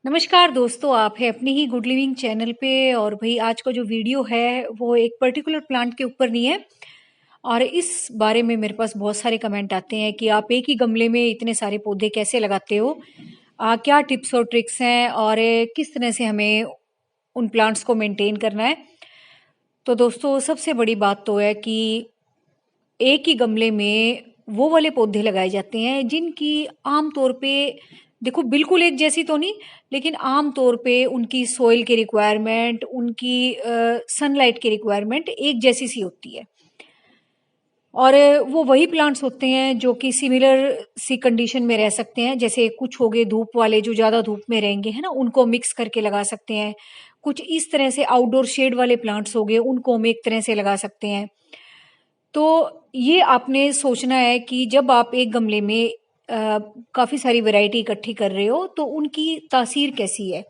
नमस्कार दोस्तों, आप है अपनी ही गुड लिविंग चैनल पे। और भाई आज का जो वीडियो है वो एक पर्टिकुलर प्लांट के ऊपर नहीं है। और इस बारे में मेरे पास बहुत सारे कमेंट आते हैं कि आप एक ही गमले में इतने सारे पौधे कैसे लगाते हो, क्या टिप्स और ट्रिक्स हैं और किस तरह से हमें उन प्लांट्स को मेंटेन करना है। तो दोस्तों सबसे बड़ी बात तो है कि एक ही गमले में वो वाले पौधे लगाए जाते हैं जिनकी आम तौर पे, देखो बिल्कुल एक जैसी तो नहीं, लेकिन आम तौर पे उनकी सॉइल की रिक्वायरमेंट, उनकी सनलाइट की रिक्वायरमेंट एक जैसी सी होती है। और वो वही प्लांट्स होते हैं जो कि सिमिलर सी कंडीशन में रह सकते हैं। जैसे कुछ हो गए धूप वाले जो ज़्यादा धूप में रहेंगे, है ना, उनको मिक्स करके लगा सकते हैं। कुछ इस तरह से आउटडोर शेड वाले प्लांट्स हो गए, उनको हम एक तरह से लगा सकते हैं। तो ये आपने सोचना है कि जब आप एक गमले में काफ़ी सारी वैरायटी इकट्ठी कर रहे हो तो उनकी तासीर कैसी है,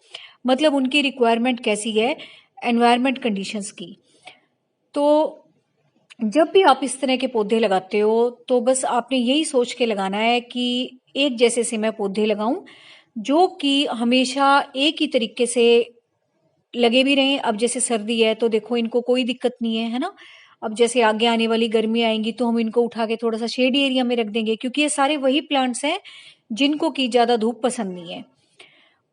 मतलब उनकी रिक्वायरमेंट कैसी है एनवायरनमेंट कंडीशंस की। तो जब भी आप इस तरह के पौधे लगाते हो तो बस आपने यही सोच के लगाना है कि एक जैसे से मैं पौधे लगाऊं जो कि हमेशा एक ही तरीके से लगे भी रहें। अब जैसे सर्दी है तो देखो इनको कोई दिक्कत नहीं है, है ना। अब जैसे आगे आने वाली गर्मी आएंगी तो हम इनको उठा के थोड़ा सा शेडी एरिया में रख देंगे, क्योंकि ये सारे वही प्लांट्स हैं जिनको की ज्यादा धूप पसंद नहीं है।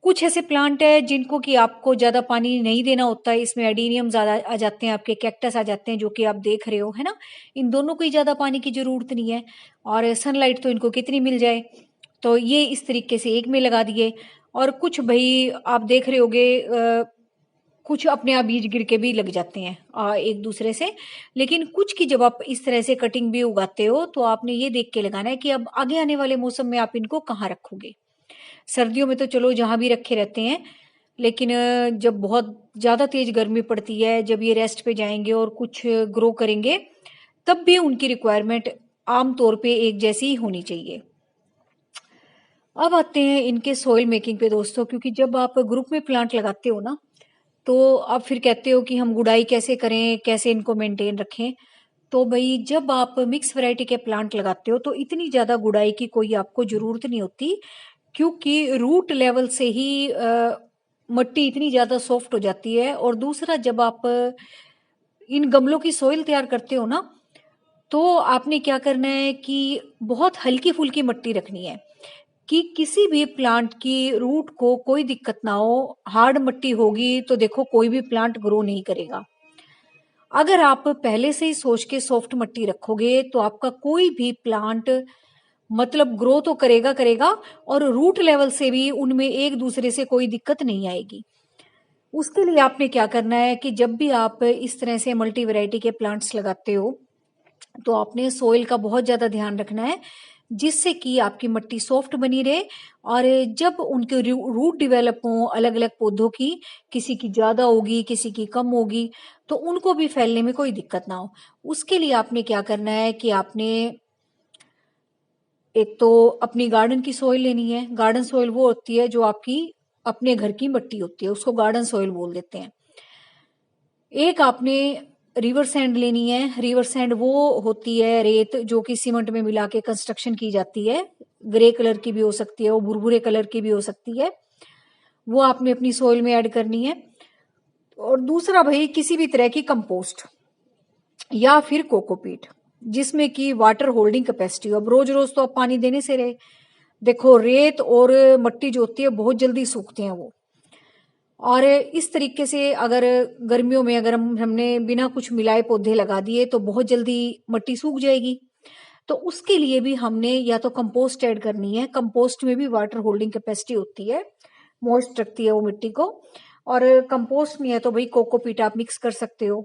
कुछ ऐसे प्लांट है जिनको कि आपको ज्यादा पानी नहीं देना होता है, इसमें एडीनियम ज्यादा आ जाते हैं, आपके कैक्टस आ जाते हैं जो कि आप देख रहे हो, है ना। इन दोनों को ही ज्यादा पानी की जरूरत नहीं है और सनलाइट तो इनको कितनी मिल जाए। तो ये इस तरीके से एक में लगा दिए। और कुछ भाई आप देख रहे होगे, कुछ अपने आप बीज गिर के भी लग जाते हैं एक दूसरे से। लेकिन कुछ की जब आप इस तरह से कटिंग भी उगाते हो तो आपने ये देख के लगाना है कि अब आगे आने वाले मौसम में आप इनको कहाँ रखोगे। सर्दियों में तो चलो जहां भी रखे रहते हैं, लेकिन जब बहुत ज्यादा तेज गर्मी पड़ती है, जब ये रेस्ट पे जाएंगे और कुछ ग्रो करेंगे, तब भी उनकी रिक्वायरमेंट आमतौर पे एक जैसी ही होनी चाहिए। अब आते हैं इनके सॉइल मेकिंग पे दोस्तों, क्योंकि जब आप ग्रुप में प्लांट लगाते हो ना तो आप फिर कहते हो कि हम गुड़ाई कैसे करें, कैसे इनको मेंटेन रखें। तो भाई जब आप मिक्स वैरायटी के प्लांट लगाते हो तो इतनी ज्यादा गुड़ाई की कोई आपको जरूरत नहीं होती, क्योंकि रूट लेवल से ही मट्टी इतनी ज्यादा सॉफ्ट हो जाती है। और दूसरा, जब आप इन गमलों की सोइल तैयार करते हो ना तो आपने क्या करना है कि बहुत हल्की फुल्की मट्टी रखनी है कि किसी भी प्लांट की रूट को कोई दिक्कत ना हो। हार्ड मट्टी होगी तो देखो कोई भी प्लांट ग्रो नहीं करेगा। अगर आप पहले से ही सोच के सॉफ्ट मट्टी रखोगे तो आपका कोई भी प्लांट मतलब ग्रो तो करेगा करेगा, और रूट लेवल से भी उनमें एक दूसरे से कोई दिक्कत नहीं आएगी। उसके लिए आपने क्या करना है कि जब भी आप इस तरह से मल्टी वैरायटी के प्लांट्स लगाते हो तो आपने सोइल का बहुत ज्यादा ध्यान रखना है, जिससे कि आपकी मिट्टी सॉफ्ट बनी रहे। और जब उनके रूट डेवलप हो अलग अलग पौधों की, किसी की ज्यादा होगी किसी की कम होगी, तो उनको भी फैलने में कोई दिक्कत ना हो। उसके लिए आपने क्या करना है कि आपने एक तो अपनी गार्डन की सॉइल लेनी है। गार्डन सॉइल वो होती है जो आपकी अपने घर की मिट्टी होती है, उसको गार्डन सॉइल बोल देते हैं। एक आपने रिवर सैंड लेनी है। रिवर सैंड वो होती है रेत जो कि सीमेंट में मिला के कंस्ट्रक्शन की जाती है। ग्रे कलर की भी हो सकती है, वो भुरभुरे कलर की भी हो सकती है। वो आपने अपनी सोइल में ऐड करनी है। और दूसरा भाई किसी भी तरह की कंपोस्ट या फिर कोकोपीट जिसमें कि वाटर होल्डिंग कैपेसिटी हो। अब रोज रोज तो आप पानी देने से रहे, देखो रेत और मट्टी जो होती है बहुत जल्दी सूखते हैं वो। और इस तरीके से अगर गर्मियों में अगर हमने बिना कुछ मिलाए पौधे लगा दिए तो बहुत जल्दी मिट्टी सूख जाएगी। तो उसके लिए भी हमने या तो कंपोस्ट ऐड करनी है। कंपोस्ट में भी वाटर होल्डिंग कैपेसिटी होती है, मॉइस्ट रखती है वो मिट्टी को। और कंपोस्ट नहीं है तो भाई कोकोपीट आप मिक्स कर सकते हो।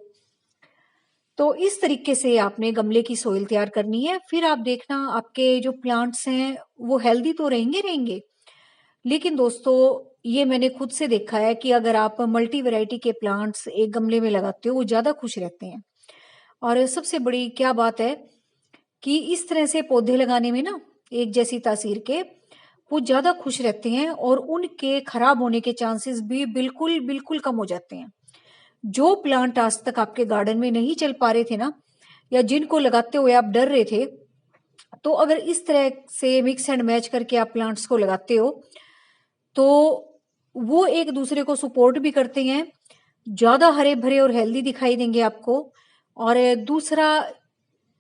तो इस तरीके से आपने गमले की सोइल तैयार करनी है। फिर आप देखना आपके जो प्लांट्स हैं वो हेल्दी तो रहेंगे रहेंगे। लेकिन दोस्तों ये मैंने खुद से देखा है कि अगर आप मल्टी वैरायटी के प्लांट्स एक गमले में लगाते हो वो ज्यादा खुश रहते हैं। और सबसे बड़ी क्या बात है कि इस तरह से पौधे लगाने में ना एक जैसी तासीर के वो ज्यादा खुश रहते हैं और उनके खराब होने के चांसेस भी बिल्कुल बिल्कुल कम हो जाते हैं। जो प्लांट आज तक आपके गार्डन में नहीं चल पा रहे थे ना, या जिनको लगाते हुए आप डर रहे थे, तो अगर इस तरह से मिक्स एंड मैच करके आप प्लांट्स को लगाते हो तो वो एक दूसरे को सपोर्ट भी करते हैं, ज्यादा हरे भरे और हेल्दी दिखाई देंगे आपको। और दूसरा,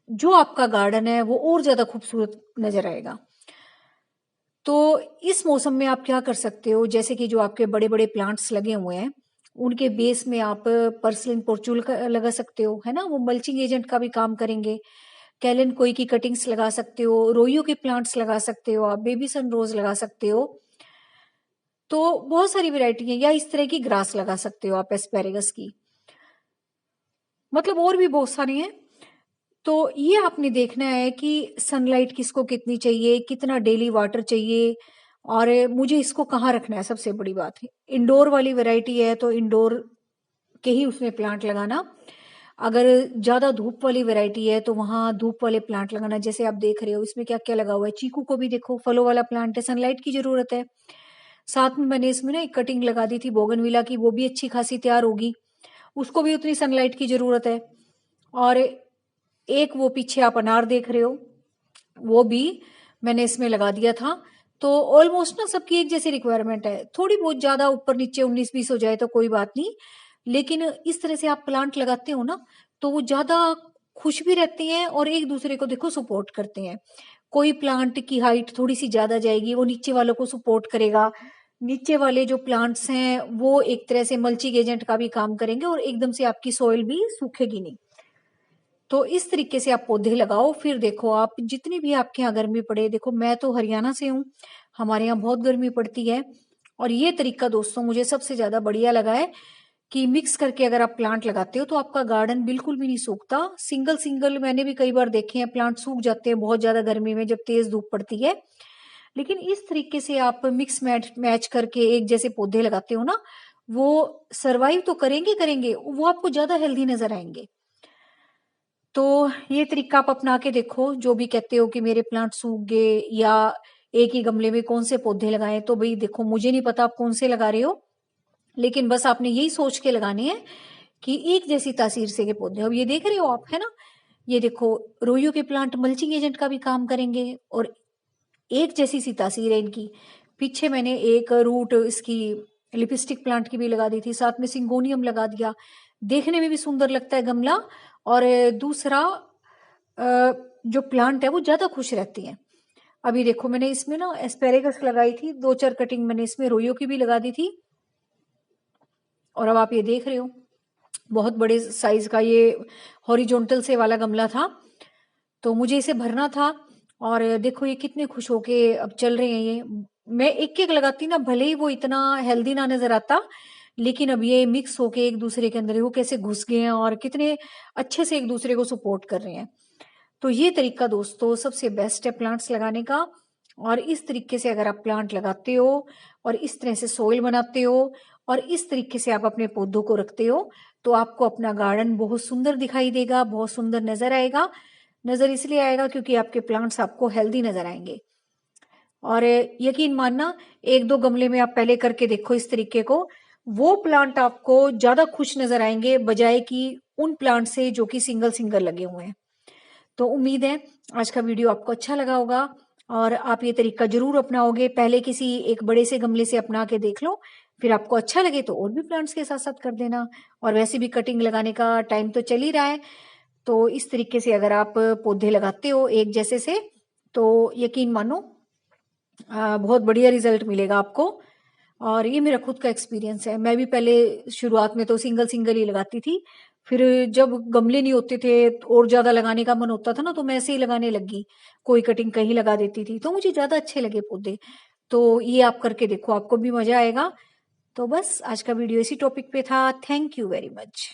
जो आपका गार्डन है वो और ज्यादा खूबसूरत नजर आएगा। तो इस मौसम में आप क्या कर सकते हो, जैसे कि जो आपके बड़े बड़े प्लांट्स लगे हुए हैं उनके बेस में आप पर्सलिन पोर्चुल लगा सकते हो, है ना, वो मल्चिंग एजेंट का भी काम करेंगे। कैलन कोई की कटिंग्स लगा सकते हो, रोइयो के प्लांट्स लगा सकते हो, आप बेबी सन रोज लगा सकते हो। तो बहुत सारी वैरायटी है, या इस तरह की ग्रास लगा सकते हो आप एस्पेरेगस की, मतलब और भी बहुत सारी हैं। तो ये आपने देखना है कि सनलाइट किसको कितनी चाहिए, कितना डेली वाटर चाहिए, और मुझे इसको कहाँ रखना है। सबसे बड़ी बात है, इंडोर वाली वैरायटी है तो इंडोर के ही उसमें प्लांट लगाना। अगर ज्यादा धूप वाली वैरायटी है तो वहां धूप वाले प्लांट लगाना। जैसे आप देख रहे हो इसमें क्या क्या लगा हुआ है, चीकू को भी देखो, फलों वाला प्लांट है, सनलाइट की जरूरत है। साथ में मैंने इसमें ना एक कटिंग लगा दी थी बोगनविला की, वो भी अच्छी खासी तैयार होगी, उसको भी उतनी सनलाइट की जरूरत है। और एक वो पीछे आप अनार देख रहे हो, वो भी मैंने इसमें लगा दिया था। तो ऑलमोस्ट ना सबकी एक जैसी रिक्वायरमेंट है, थोड़ी बहुत ज्यादा ऊपर नीचे 19-20 हो जाए तो कोई बात नहीं, लेकिन इस तरह से आप प्लांट लगाते हो ना तो वो ज्यादा खुश भी रहते हैं और एक दूसरे को देखो सपोर्ट करते हैं। कोई प्लांट की हाइट थोड़ी सी ज्यादा जाएगी, वो नीचे वालों को सपोर्ट करेगा। नीचे वाले जो प्लांट्स हैं वो एक तरह से मल्चिंग एजेंट का भी काम करेंगे और एकदम से आपकी सॉइल भी सूखेगी नहीं। तो इस तरीके से आप पौधे लगाओ, फिर देखो आप जितनी भी आपके यहाँ गर्मी पड़े। देखो मैं तो हरियाणा से हूँ, हमारे यहाँ बहुत गर्मी पड़ती है। और ये तरीका दोस्तों मुझे सबसे ज्यादा बढ़िया लगा है कि मिक्स करके अगर आप प्लांट लगाते हो तो आपका गार्डन बिल्कुल भी नहीं सूखता। सिंगल सिंगल मैंने भी कई बार देखे हैं प्लांट सूख जाते हैं बहुत ज्यादा गर्मी में जब तेज धूप पड़ती है। लेकिन इस तरीके से आप मिक्स मैच मैच करके एक जैसे पौधे लगाते हो ना, वो सरवाइव तो करेंगे करेंगे, वो आपको ज्यादा हेल्दी नजर आएंगे। तो ये तरीका आप अपना के देखो। जो भी कहते हो कि मेरे प्लांट सूख गए या एक ही गमले में कौन से पौधे लगाएं, तो भाई देखो मुझे नहीं पता आप कौन से लगा रहे हो, लेकिन बस आपने यही सोच के लगाने हैं कि एक जैसी तासीर से के पौधे। अब ये देख रहे हो आप, है ना, ये देखो रोइयो के प्लांट मल्चिंग एजेंट का भी काम करेंगे और एक जैसी सी तासीर है इनकी। पीछे मैंने एक रूट इसकी लिपस्टिक प्लांट की भी लगा दी थी, साथ में सिंगोनियम लगा दिया, देखने में भी सुंदर लगता है गमला। और दूसरा जो प्लांट है वो ज्यादा खुश रहती है। अभी देखो मैंने इसमें ना एस्पेरेगस लगाई थी, 2-4 कटिंग मैंने इसमें रोइयो की भी लगा दी थी। और अब आप ये देख रहे हो बहुत बड़े साइज का ये हॉरिजॉन्टल से वाला गमला था, तो मुझे इसे भरना था। और देखो ये कितने खुश होके अब चल रहे हैं ये। मैं एक एक लगाती ना, भले ही वो इतना हेल्दी ना नजर आता, लेकिन अब ये मिक्स होके एक दूसरे के अंदर वो कैसे घुस गए हैं और कितने अच्छे से एक दूसरे को सपोर्ट कर रहे हैं। तो ये तरीका दोस्तों सबसे बेस्ट है प्लांट्स लगाने का। और इस तरीके से अगर आप प्लांट लगाते हो और इस तरह से सोइल बनाते हो और इस तरीके से आप अपने पौधों को रखते हो, तो आपको अपना गार्डन बहुत सुंदर दिखाई देगा, बहुत सुंदर नजर आएगा। नजर इसलिए आएगा क्योंकि आपके प्लांट्स आपको हेल्दी नजर आएंगे। और यकीन मानना, एक दो गमले में आप पहले करके देखो इस तरीके को, वो प्लांट आपको ज्यादा खुश नजर आएंगे बजाय कि उन प्लांट से जो कि सिंगल सिंगल लगे हुए हैं। तो उम्मीद है आज का वीडियो आपको अच्छा लगा होगा और आप ये तरीका जरूर अपनाओगे। पहले किसी एक बड़े से गमले से अपना के देख लो, फिर आपको अच्छा लगे तो और भी प्लांट्स के साथ साथ कर देना। और वैसे भी कटिंग लगाने का टाइम तो चल ही रहा है, तो इस तरीके से अगर आप पौधे लगाते हो एक जैसे से, तो यकीन मानो बहुत बढ़िया रिजल्ट मिलेगा आपको। और ये मेरा खुद का एक्सपीरियंस है, मैं भी पहले शुरुआत में तो सिंगल सिंगल ही लगाती थी, फिर जब गमले नहीं होते थे और ज्यादा लगाने का मन होता था ना, तो मैं ऐसे ही लगाने लगी, कोई कटिंग कहीं लगा देती थी, तो मुझे ज्यादा अच्छे लगे पौधे। तो ये आप करके देखो, आपको भी मजा आएगा। तो बस आज का वीडियो इसी टॉपिक पे था। Thank you very much.